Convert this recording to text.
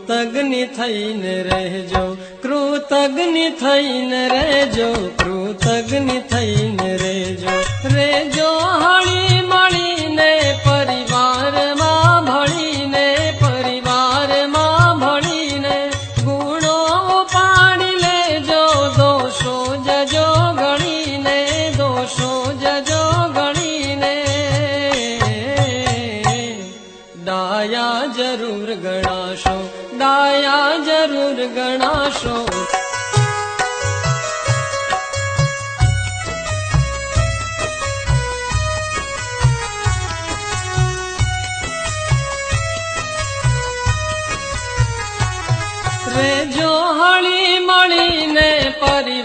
કૃતજ્ઞ થઈને રહેજો, કૃતજ્ઞ થઈને રહેજો, કૃતજ્ઞ થઈને રહેજો. રેજો હળી મળીને પરિવારમાં ભળીને, પરિવારમાં ભળીને ગુણો પાડી લેજો. દોષો જજો ગણીને, દોષો જજો ગણીને ડાયા જરૂર ગણાશો, ડાયા જરૂર ગણાશો. રેજો હળી મળીને પરિવાર